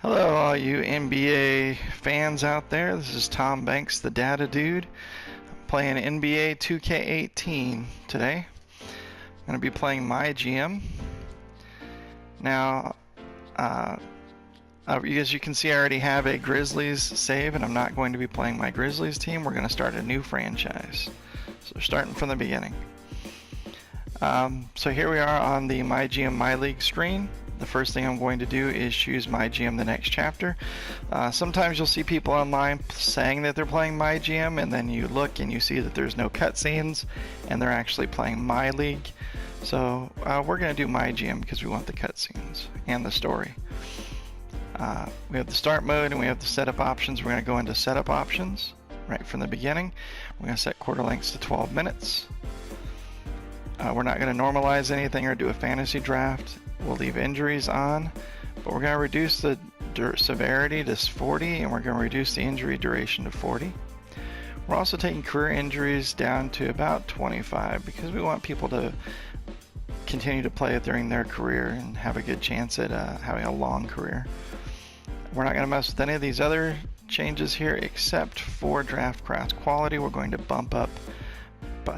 Hello, all you NBA fans out there. This is Tom Banks, the Data Dude. I'm playing NBA 2K18 today. I'm going to be playing MyGM. Now, as you can see, I already have a Grizzlies save, and I'm not going to be playing my Grizzlies team. We're going to start a new franchise. So we're starting from the beginning. So here we are on the MyGM My League screen. The first thing I'm going to do is choose MyGM the next chapter. Sometimes you'll see people online saying that they're playing MyGM, and then you look and you see that there's no cutscenes and they're actually playing My League. So we're going to do MyGM because we want the cutscenes and the story. We have the start mode and we have the setup options. We're going to go into setup options right from the beginning. We're going to set quarter lengths to 12 minutes. We're not going to normalize anything or do a fantasy draft. We'll leave injuries on, but we're going to reduce the severity to 40, and we're going to reduce the injury duration to 40. We're also taking career injuries down to about 25 because we want people to continue to play it during their career and have a good chance at having a long career. We're not going to mess with any of these other changes here except for draft class quality. We're going to bump up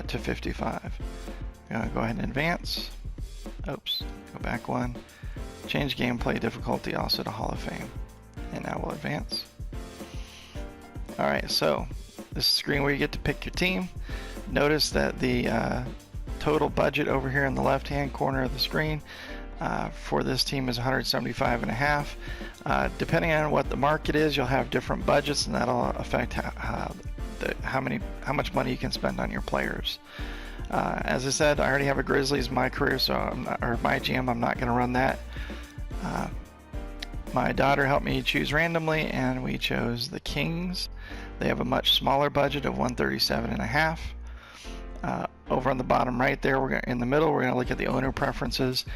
to 55. Go ahead and advance. Oops, go back one. Change gameplay difficulty also to Hall of Fame. And now we'll advance. Alright, so this is the screen where you get to pick your team. Notice that the total budget over here in the left hand corner of the screen for this team is 175.5. Depending on what the market is, you'll have different budgets, and that'll affect how much money you can spend on your players. As I said, I already have a Grizzlies my career, so MyGM, I'm not going to run that. My daughter helped me choose randomly, and we chose the Kings. They have a much smaller budget of 137.5. Over on the bottom right there, in the middle, we're going to look at the owner preferences.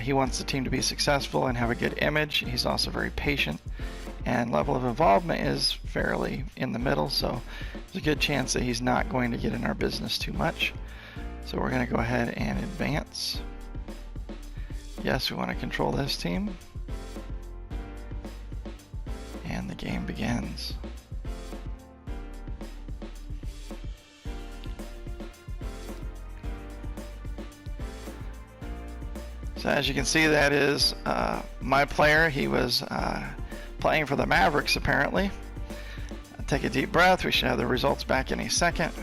He wants the team to be successful and have a good image. He's also very patient, and level of involvement is fairly in the middle, so there's a good chance that he's not going to get in our business too much. So we're going to go ahead and advance. Yes, we want to control this team. And the game begins. So as you can see, that is my player. He was playing for the Mavericks apparently. Take a deep breath. We should have the results back in a second.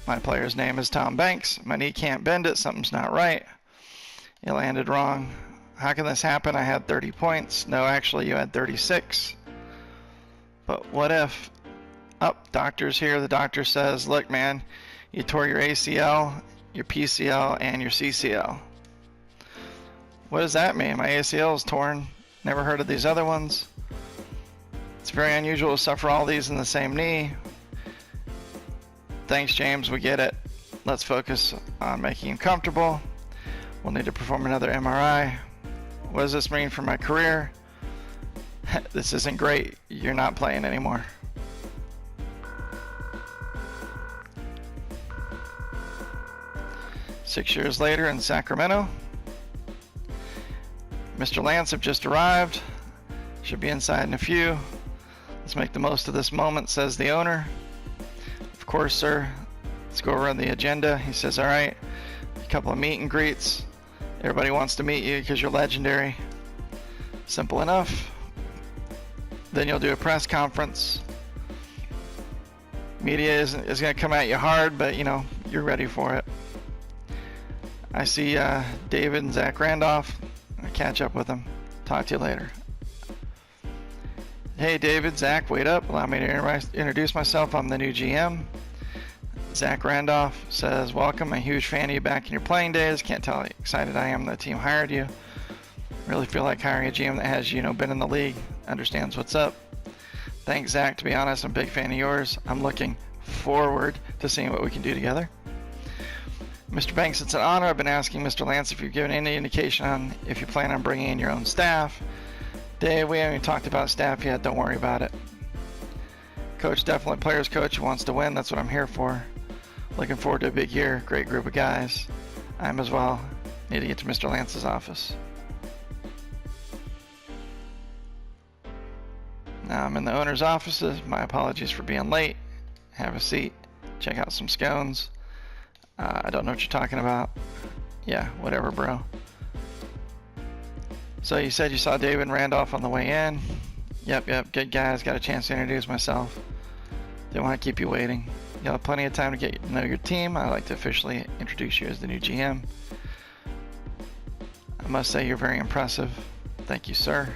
My player's name is Tom Banks. My knee can't bend it. Something's not right. You landed wrong. How can this happen? I had 30 points. No, actually you had 36. But what if? Doctor's here. The doctor says, look man, you tore your ACL, your PCL, and your CCL. What does that mean? My ACL is torn. Never heard of these other ones. It's very unusual to suffer all these in the same knee. Thanks, James, we get it. Let's focus on making him comfortable. We'll need to perform another MRI. What does this mean for my career? This isn't great. You're not playing anymore. Six years later in Sacramento. Mr. Lance have just arrived. Should be inside in a few. Let's make the most of this moment, says the owner. Of course, sir. Let's go over on the agenda. He says, all right, a couple of meet and greets. Everybody wants to meet you because you're legendary. Simple enough. Then you'll do a press conference. Media is going to come at you hard, but you know, you're ready for it. I see David and Zach Randolph. I'll catch up with them. Talk to you later. Hey David, Zach, wait up. Allow me to introduce myself. I'm the new GM. Zach Randolph says, welcome. I'm a huge fan of you back in your playing days. Can't tell how excited I am the team hired you. Really feel like hiring a GM that has, been in the league, understands what's up. Thanks, Zach. To be honest, I'm a big fan of yours. I'm looking forward to seeing what we can do together. Mr. Banks, it's an honor. I've been asking Mr. Lance if you've given any indication on if you plan on bringing in your own staff. Dave, we haven't even talked about staff yet. Don't worry about it. Coach, definitely players coach who wants to win. That's what I'm here for. Looking forward to a big year. Great group of guys. I'm as well. Need to get to Mr. Lance's office. Now I'm in the owner's offices. My apologies for being late. Have a seat. Check out some scones. I don't know what you're talking about. Yeah, whatever, bro. So you said you saw David Randolph on the way in. Yep, good guys. Got a chance to introduce myself. Didn't want to keep you waiting. You'll have plenty of time to get to know your team. I'd like to officially introduce you as the new GM. I must say you're very impressive. Thank you, sir.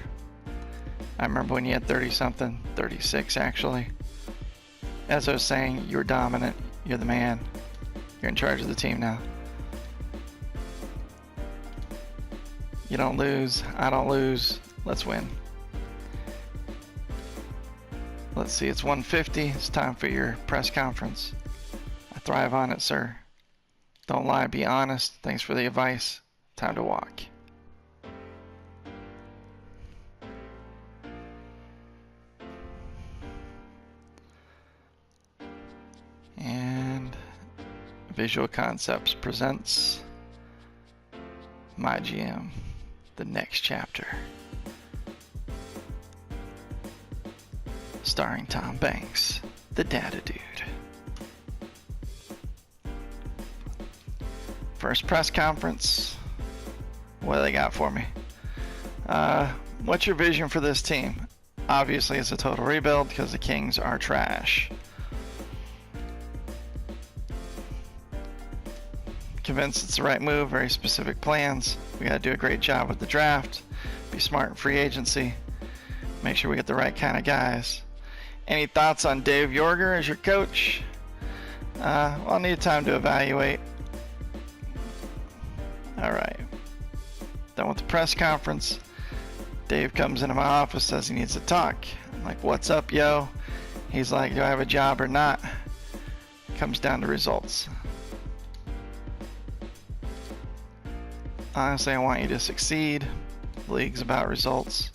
I remember when you had 30-something, 36 actually. As I was saying, you're dominant. You're the man. You're in charge of the team now. You don't lose. I don't lose. Let's win. Let's see, it's 1:50. It's time for your press conference. I thrive on it, sir. Don't lie, be honest. Thanks for the advice. Time to walk. And Visual Concepts presents MyGM, the next chapter. Starring Tom Banks, the data dude. First press conference. What do they got for me? What's your vision for this team? Obviously, it's a total rebuild because the Kings are trash. Convinced it's the right move, very specific plans. We got to do a great job with the draft, be smart in free agency, make sure we get the right kind of guys. Any thoughts on Dave Yorger as your coach? I'll need time to evaluate. All right. Done with the press conference. Dave comes into my office, says he needs to talk. I'm like, what's up, yo? He's like, do I have a job or not? Comes down to results. Honestly, I want you to succeed. The league's about results.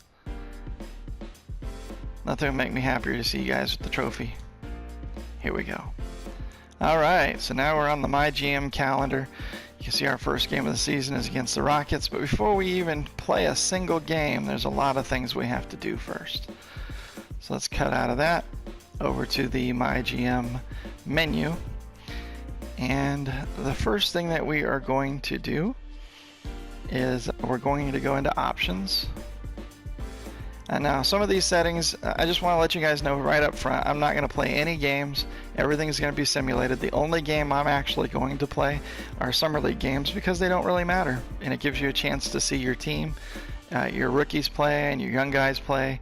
Nothing will make me happier to see you guys with the trophy. Here we go. Alright, so now we're on the MyGM calendar. You can see our first game of the season is against the Rockets, but before we even play a single game, there's a lot of things we have to do first. So let's cut out of that, over to the MyGM menu. And the first thing that we are going to do is we're going to go into options. And now some of these settings, I just want to let you guys know right up front, I'm not going to play any games. Everything's going to be simulated. The only game I'm actually going to play are Summer League games because they don't really matter. And it gives you a chance to see your team, your rookies play and your young guys play,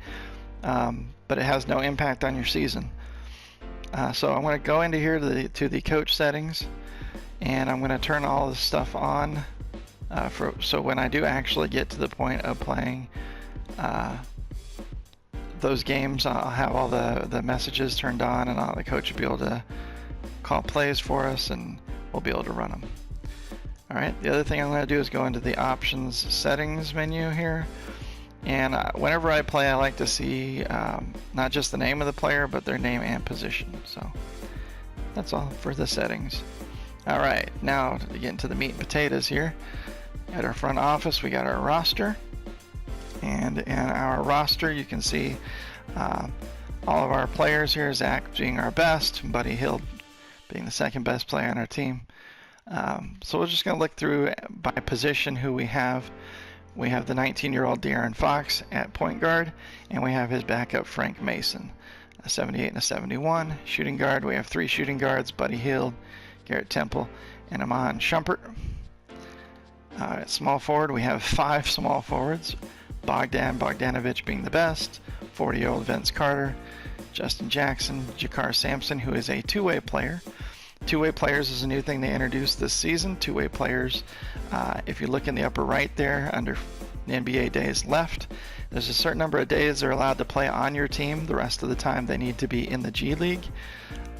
but it has no impact on your season. So I'm going to go into here to the coach settings, and I'm going to turn all this stuff on. So when I do actually get to the point of playing those games, I'll have all the messages turned on, and the coach will be able to call plays for us, and we'll be able to run them. Alright, the other thing I'm going to do is go into the options settings menu here, and whenever I play, I like to see not just the name of the player, but their name and position. So that's all for the settings. Alright, now to get into the meat and potatoes here. At our front office, we got our roster, and in our roster you can see all of our players here. Zach being our best, Buddy Hill being the second best player on our team. So we're just going to look through by position who we have. We have the 19-year-old De'Aaron Fox at point guard, and we have his backup Frank Mason, a 78 and a 71. Shooting guard, we have 3 shooting guards, Buddy Hill, Garrett Temple, and Amon Shumpert. At small forward, we have 5 small forwards, Bogdanovich being the best, 40-year-old Vince Carter, Justin Jackson, Jakar Sampson, who is a two-way player. Two-way players is a new thing they introduced this season. Two-way players, if you look in the upper right there under the NBA days left, there's a certain number of days they're allowed to play on your team. The rest of the time they need to be in the G League.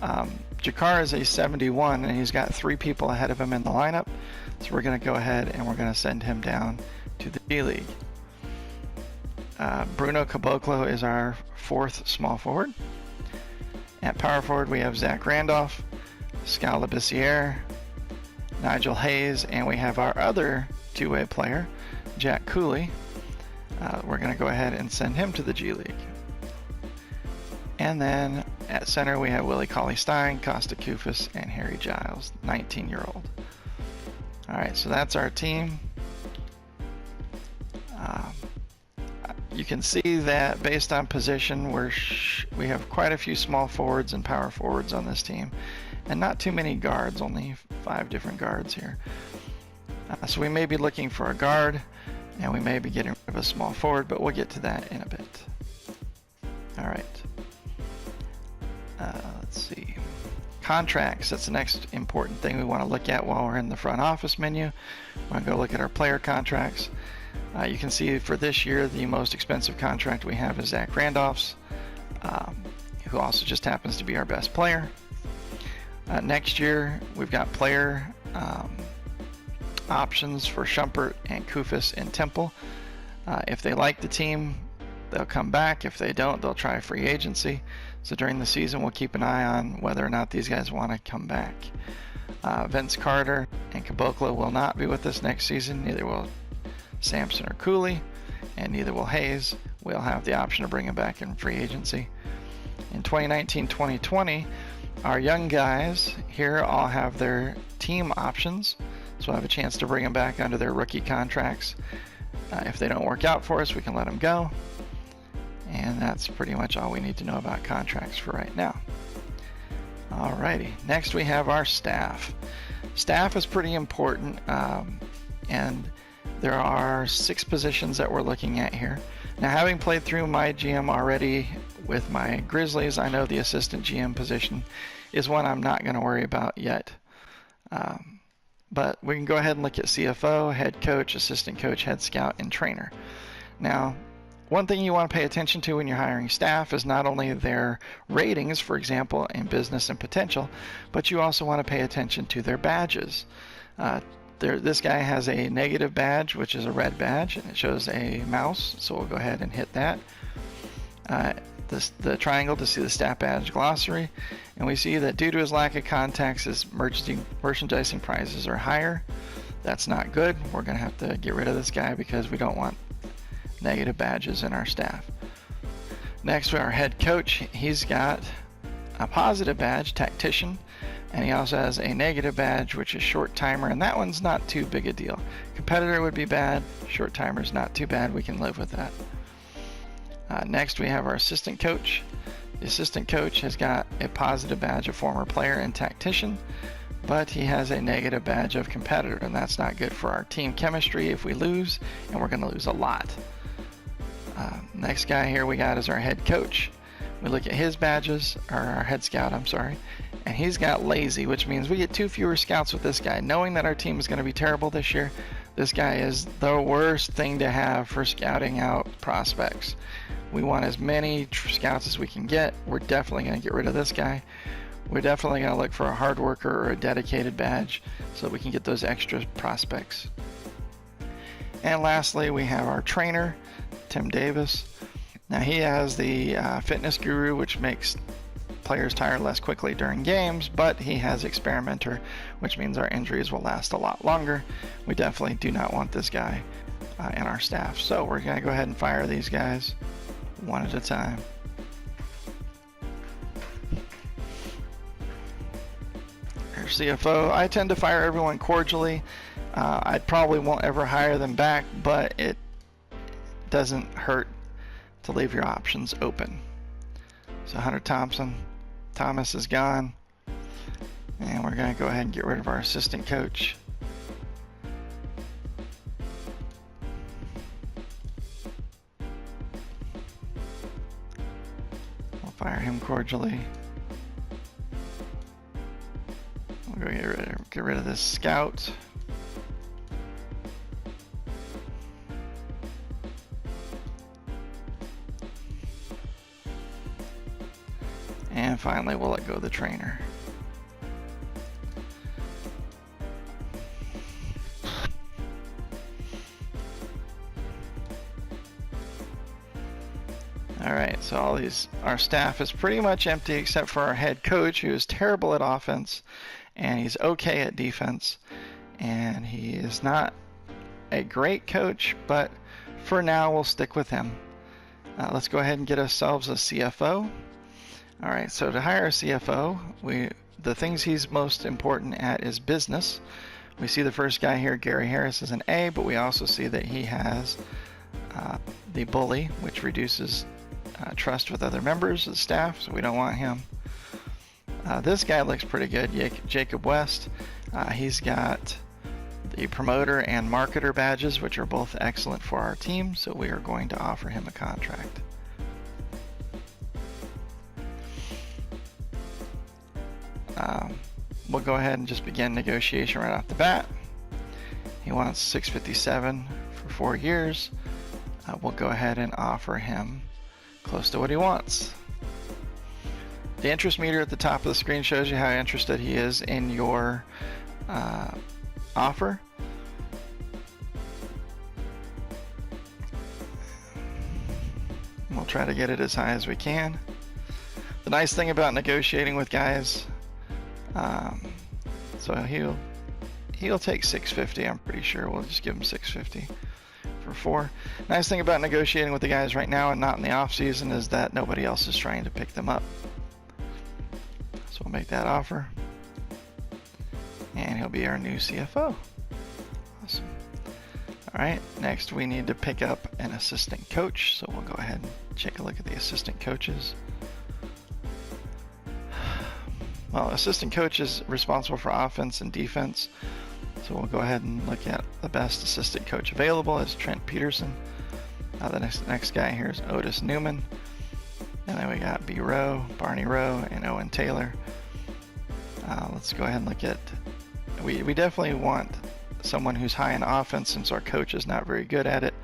Jakar is a 71, and he's got 3 people ahead of him in the lineup. So we're going to go ahead and we're going to send him down to the G League. Bruno Caboclo is our 4th small forward. At power forward, we have Zach Randolph, Skal Labissiere, Nigel Hayes, and we have our other two-way player, Jack Cooley. We're going to go ahead and send him to the G League. And then at center we have Willie Cauley-Stein, Costa Koufos, and Harry Giles, 19-year-old. All right, so that's our team. You can see that based on position, we have quite a few small forwards and power forwards on this team, and not too many guards, only 5 different guards here. So we may be looking for a guard, and we may be getting rid of a small forward, but we'll get to that in a bit. All right. Let's see. Contracts, that's the next important thing we want to look at while we're in the front office menu. We're going to go look at our player contracts. You can see for this year, the most expensive contract we have is Zach Randolph's, who also just happens to be our best player. Next year, we've got player options for Shumpert and Koufos and Temple. If they like the team, they'll come back. If they don't, they'll try free agency. So during the season, we'll keep an eye on whether or not these guys want to come back. Vince Carter and Caboclo will not be with us next season. Neither will Sampson or Cooley, and neither will Hayes. We'll have the option to bring him back in free agency. In 2019-2020, our young guys here all have their team options, so we'll have a chance to bring them back under their rookie contracts. If they don't work out for us, we can let them go. And that's pretty much all we need to know about contracts for right now. Alrighty, next we have our staff. Staff is pretty important, and there are 6 positions that we're looking at here. Now, having played through MyGM already with my Grizzlies, I know the assistant GM position is one I'm not going to worry about yet. But we can go ahead and look at CFO, head coach, assistant coach, head scout, and trainer. Now, one thing you want to pay attention to when you're hiring staff is not only their ratings, for example, in business and potential, but you also want to pay attention to their badges. This guy has a negative badge, which is a red badge, and it shows a mouse, so we'll go ahead and hit that. The triangle to see the stat badge glossary, and we see that due to his lack of contacts, his merchandising prices are higher. That's not good. We're going to have to get rid of this guy because we don't want negative badges in our staff. Next, we have our head coach. He's got a positive badge, tactician, and he also has a negative badge, which is short timer, and that one's not too big a deal. Competitor would be bad, short timer's not too bad, we can live with that. Next we have our assistant coach. The assistant coach has got a positive badge of former player and tactician, but he has a negative badge of competitor, and that's not good for our team chemistry if we lose, and we're going to lose a lot. Next guy here we got is our head coach. We look at his badges, or our head scout, I'm sorry, and he's got lazy, which means we get 2 fewer scouts with this guy. Knowing that our team is going to be terrible this year, this guy is the worst thing to have for scouting out prospects. We want as many scouts as we can get. We're definitely going to get rid of this guy. We're definitely going to look for a hard worker or a dedicated badge so that we can get those extra prospects. And lastly, we have our trainer, Tim Davis. Now he has the fitness guru, which makes players tire less quickly during games, but he has experimenter, which means our injuries will last a lot longer. We definitely do not want this guy in our staff. So we're going to go ahead and fire these guys one at a time. Our CFO, I tend to fire everyone cordially. I probably won't ever hire them back, but it doesn't hurt to leave your options open. So Hunter Thomas is gone, and we're going to go ahead and get rid of our assistant coach. We'll fire him cordially. We'll go get rid of this scout. And finally, we'll let go of the trainer. Alright, so our staff is pretty much empty except for our head coach, who is terrible at offense, and he's okay at defense. And he is not a great coach, but for now we'll stick with him. Let's go ahead and get ourselves a CFO. All right, so to hire a CFO, the things he's most important at is business. We see the first guy here, Gary Harris, is an A, but we also see that he has the bully, which reduces trust with other members of the staff, so we don't want him. This guy looks pretty good, Jacob West. He's got the promoter and marketer badges, which are both excellent for our team, so we are going to offer him a contract. We'll go ahead and just begin negotiation right off the bat. He wants 657 for 4 years. We'll go ahead and offer him close to what he wants. The interest meter at the top of the screen shows you how interested he is in your offer. We'll try to get it as high as we can. The nice thing about negotiating with guys, so he'll take 650. I'm pretty sure we'll just give him 650 for 4. Nice thing about negotiating with the guys right now and not in the off season is that nobody else is trying to pick them up. So we'll make that offer, and he'll be our new CFO. Awesome. All right, next we need to pick up an assistant coach, so we'll go ahead and take a look at the assistant coaches. Well, assistant coach is responsible for offense and defense, so we'll go ahead and look at the best assistant coach available is Trent Peterson. The next guy here is Otis Newman, and then we got B. Rowe, Barney Rowe, and Owen Taylor. Let's go ahead and look at, we definitely want someone who's high in offense since our coach is not very good at it,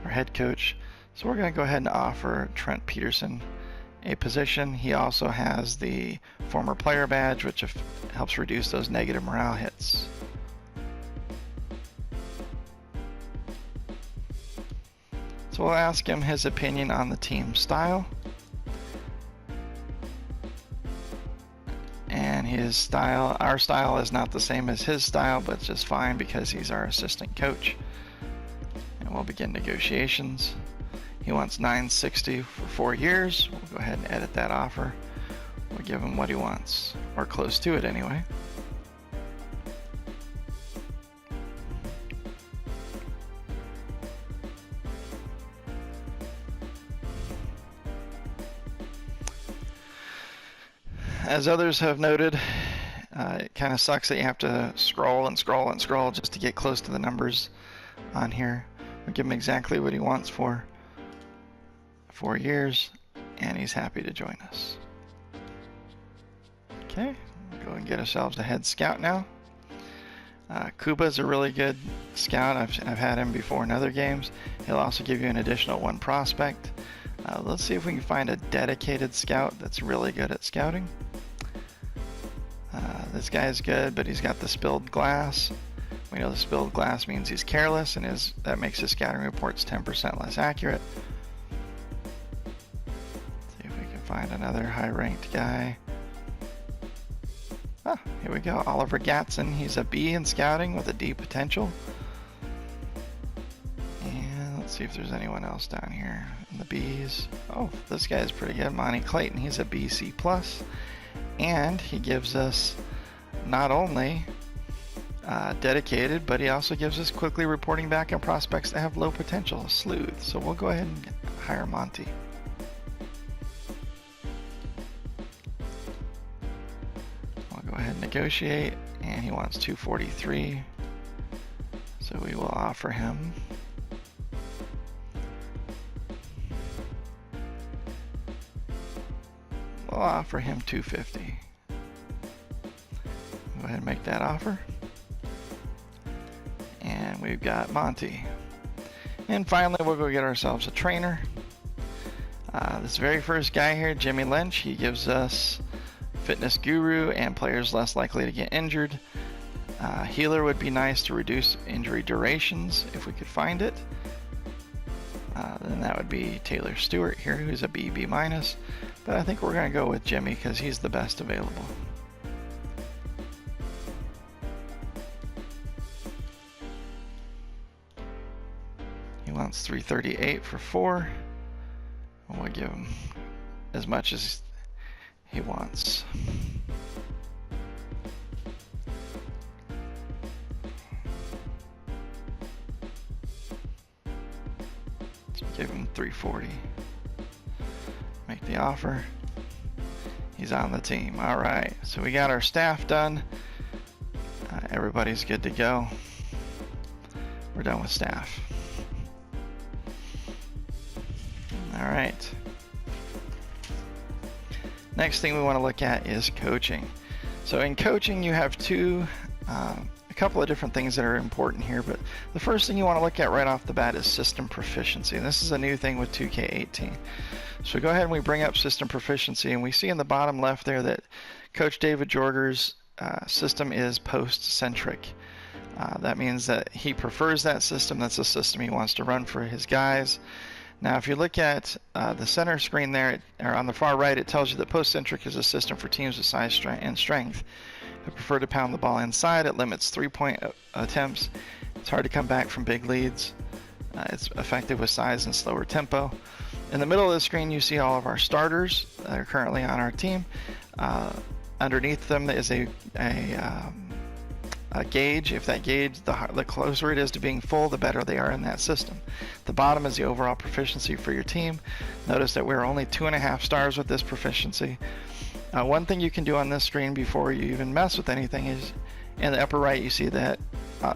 our head coach. So we're going to go ahead and offer Trent Peterson a position. He also has the former player badge, which helps reduce those negative morale hits. So we'll ask him his opinion on the team style. And his style, our style is not the same as his style, but it's just fine because he's our assistant coach. And we'll begin negotiations. He wants $960 for 4 years. We'll go ahead and edit that offer. We'll give him what he wants, or close to it anyway. As others have noted, it kind of sucks that you have to scroll and scroll and scroll just to get close to the numbers on here. We'll give him exactly what he wants for 4 years, and he's happy to join us. Okay, we'll go and get ourselves a head scout now. Kuba's a really good scout. I've had him before in other games. He'll also give you an additional 1 prospect. Let's see if we can find a dedicated scout that's really good at scouting. This guy's good, but he's got the spilled glass. We know the spilled glass means he's careless, and that makes his scouting reports 10% less accurate. See if we can find another high-ranked guy. Ah, here we go. Oliver Gatson. He's a B in scouting with a D potential. And let's see if there's anyone else down here in the Bs. Oh, this guy's pretty good. Monty Clayton. He's a BC+. And he gives us not only dedicated, but he also gives us quickly reporting back on prospects that have low potential, a sleuth. So we'll go ahead and hire Monty. We'll go ahead and negotiate, and he wants 243. So we will offer him We'll offer him 250. Go ahead and make that offer. And we've got Monty. And finally, we'll go get ourselves a trainer. This very first guy here, Jimmy Lynch, he gives us fitness guru and players less likely to get injured. Healer would be nice to reduce injury durations if we could find it. Then that would be Taylor Stewart here, who's a B, B-. But I think we're going to go with Jimmy because he's the best available. He wants 338 for 4. We'll give him as much as he wants. So give him 340. Make the offer. He's on the team. All right, so we got our staff done. Everybody's good to go. We're done with staff. All right. Next thing we want to look at is coaching. So in coaching, you have a couple of different things that are important here, but the first thing you want to look at right off the bat is system proficiency. And this is a new thing with 2K18. So we go ahead and we bring up system proficiency, and we see in the bottom left there that Coach David Jorger's system is post-centric. That means that he prefers that system. That's the system he wants to run for his guys. Now, if you look at the center screen there, or on the far right, it tells you that post-centric is a system for teams with size and strength who prefer to pound the ball inside. It limits three-point attempts. It's hard to come back from big leads. It's effective with size and slower tempo. In the middle of the screen, you see all of our starters that are currently on our team. Underneath them is a gauge. If that gauge, the closer it is to being full, the better they are in that system. The bottom is the overall proficiency for your team. Notice that we're only 2.5 stars with this proficiency. One thing you can do on this screen before you even mess with anything is in the upper right you see that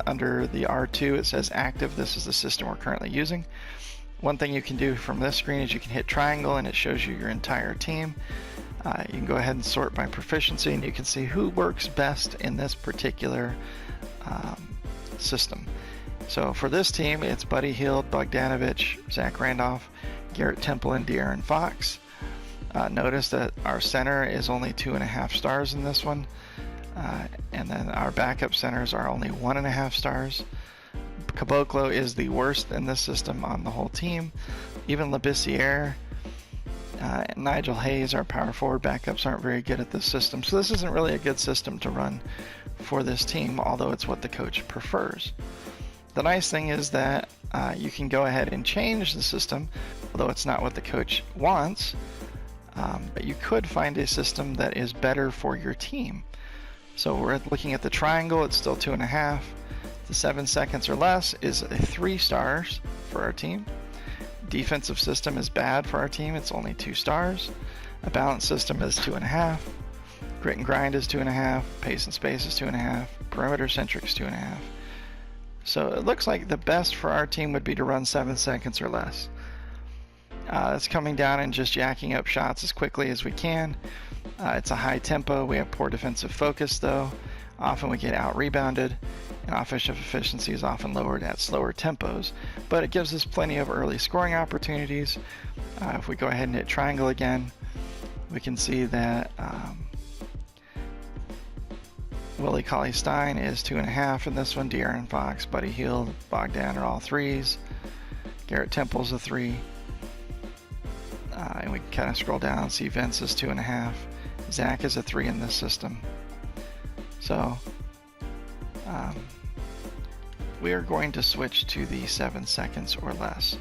under the R2 it says active. This is the system we're currently using. One thing you can do from this screen is you can hit triangle and it shows you your entire team. You can go ahead and sort by proficiency and you can see who works best in this particular system. So for this team, it's Buddy Hield, Bogdanovich, Zach Randolph, Garrett Temple, and De'Aaron Fox. Notice that our center is only 2.5 stars in this one. And then our backup centers are only 1.5 stars. Caboclo is the worst in this system on the whole team. Even Labissiere, Nigel Hayes, our power forward backups, aren't very good at this system. So this isn't really a good system to run for this team, although it's what the coach prefers. The nice thing is that you can go ahead and change the system, although it's not what the coach wants. But you could find a system that is better for your team. So we're looking at the triangle, it's still 2.5. The 7 seconds or less is a 3 stars for our team. Defensive system is bad for our team, it's only 2 stars. A balanced system is 2.5. Grit and grind is 2.5. Pace and space is 2.5. Perimeter centric is 2.5. So it looks like the best for our team would be to run 7 seconds or less. It's coming down and just jacking up shots as quickly as we can. It's a high tempo. We have poor defensive focus though. Often we get out rebounded, and offensive efficiency is often lowered at slower tempos, but it gives us plenty of early scoring opportunities. If we go ahead and hit triangle again, we can see that Willie Cauley-Stein is 2.5 in this one. De'Aaron Fox, Buddy Hield, Bogdan are all 3s. Garrett Temple's a 3. And we can kind of scroll down and see Vince is 2.5. Zach is a 3 in this system. So we are going to switch to the 7 seconds or less.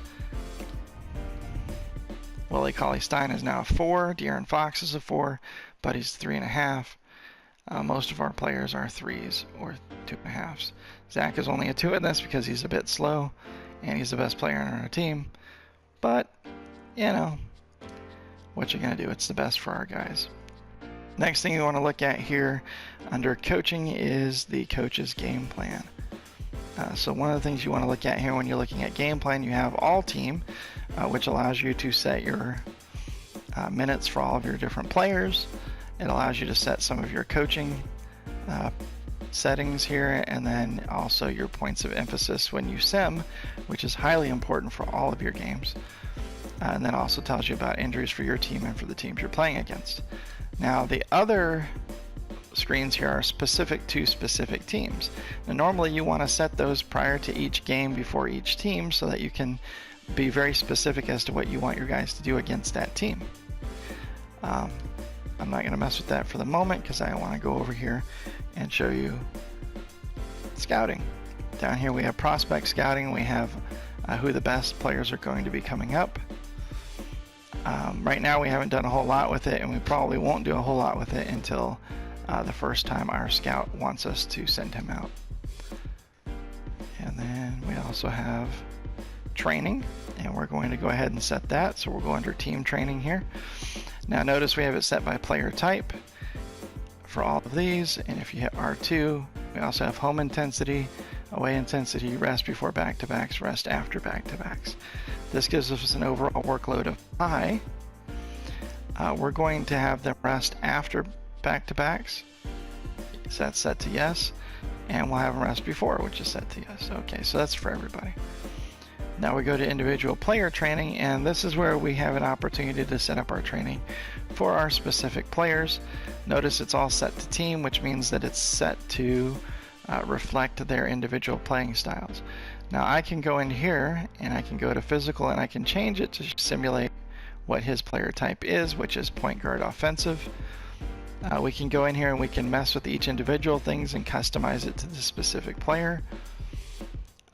Willie Cauley-Stein is now a 4. De'Aaron Fox is a 4. Buddy's 3.5. Most of our players are 3s or 2.5s. Zach is only a 2 in this because he's a bit slow and he's the best player on our team. But, you know, what you gonna do? It's the best for our guys. Next thing you want to look at here under coaching is the coach's game plan. So one of the things you want to look at here when you're looking at game plan, you have all team, which allows you to set your minutes for all of your different players. It allows you to set some of your coaching settings here, and then also your points of emphasis when you sim, which is highly important for all of your games. And then also tells you about injuries for your team and for the teams you're playing against. Now the other screens here are specific to specific teams. Now normally you want to set those prior to each game before each team so that you can be very specific as to what you want your guys to do against that team. I'm not going to mess with that for the moment because I want to go over here and show you scouting. Down here we have prospect scouting. We have who the best players are going to be coming up. Right now we haven't done a whole lot with it, and we probably won't do a whole lot with it until the first time our scout wants us to send him out. And then we also have training, and we're going to go ahead and set that. So we'll go under team training here. Now notice we have it set by player type for all of these, and if you hit R2, we also have home intensity, away intensity, rest before back-to-backs, rest after back-to-backs. This gives us an overall workload of high. We're going to have them rest after back-to-backs, so that's set to yes, and we'll have them rest before, which is set to yes. Okay, so that's for everybody. Now we go to individual player training, and this is where we have an opportunity to set up our training for our specific players. Notice it's all set to team, which means that it's set to reflect their individual playing styles. Now I can go in here and I can go to physical and I can change it to simulate what his player type is, which is point guard offensive. We can go in here and we can mess with each individual things and customize it to the specific player.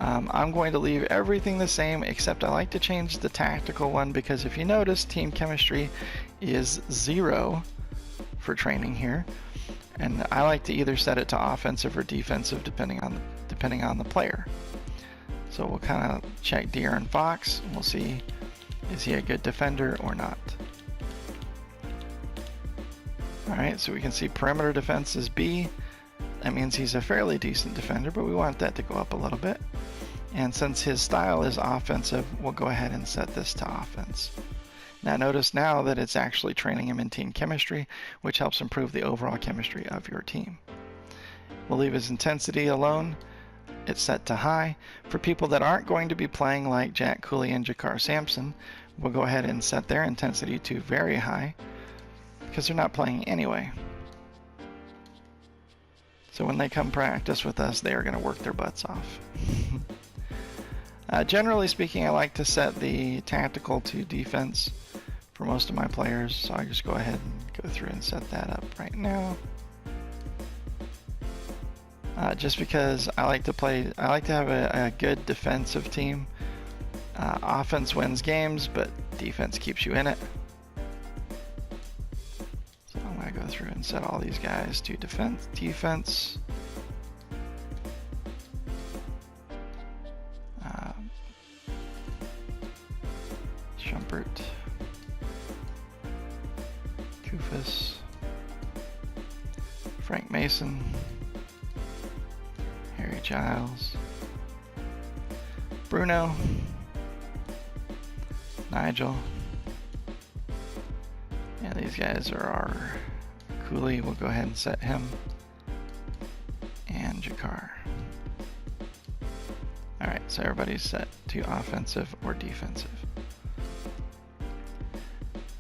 I'm going to leave everything the same, except I like to change the tactical one, because if you notice, team chemistry is 0 for training here, and I like to either set it to offensive or defensive depending on the player. So we'll kind of check De'Aaron Fox, and we'll see, is he a good defender or not. Alright, so we can see perimeter defense is B. That means he's a fairly decent defender, but we want that to go up a little bit. And since his style is offensive, we'll go ahead and set this to offense. Now notice now that it's actually training him in team chemistry, which helps improve the overall chemistry of your team. We'll leave his intensity alone. It's set to high. For people that aren't going to be playing like Jack Cooley and Jakar Sampson, we'll go ahead and set their intensity to very high, because they're not playing anyway. So when they come practice with us, they are going to work their butts off. Generally speaking, I like to set the tactical to defense for most of my players, so I just go ahead and go through and set that up right now. Just because I like to have a good defensive team. Offense wins games, but defense keeps you in it. So I'm going to go through and set all these guys to defense. Shumpert, Kufis, Frank Mason, Harry Giles, Bruno, Nigel, and these guys are our Cooley. We'll go ahead and set him, and Jakar. Alright, so everybody's set to offensive or defensive.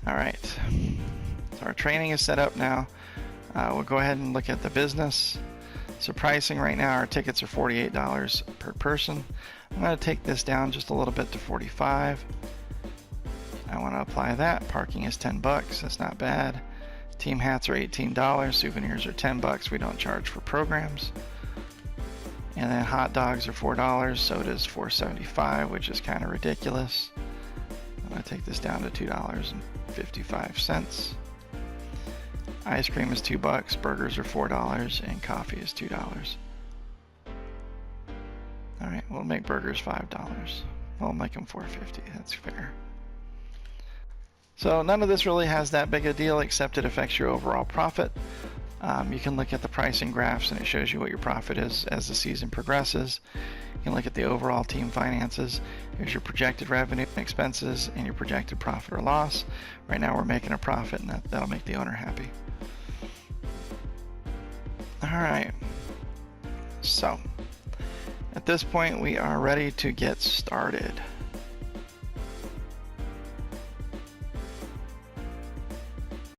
Alright, so our training is set up now. We'll go ahead and look at the business. So pricing right now, our tickets are $48 per person. I'm going to take this down just a little bit to $45. I want to apply that. Parking is $10, that's not bad. Team hats are $18, souvenirs are $10. We don't charge for programs. And then hot dogs are $4, sodas $4.75, which is kind of ridiculous. I'm going to take this down to $2.55. Ice cream is $2, burgers are $4, and coffee is $2. Alright, we'll make burgers $5. We'll make them $4.50, that's fair. So none of this really has that big a deal, except it affects your overall profit. You can look at the pricing graphs and it shows you what your profit is as the season progresses. You can look at the overall team finances. Here's your projected revenue and expenses and your projected profit or loss. Right now we're making a profit, and that'll make the owner happy. Alright, so at this point we are ready to get started.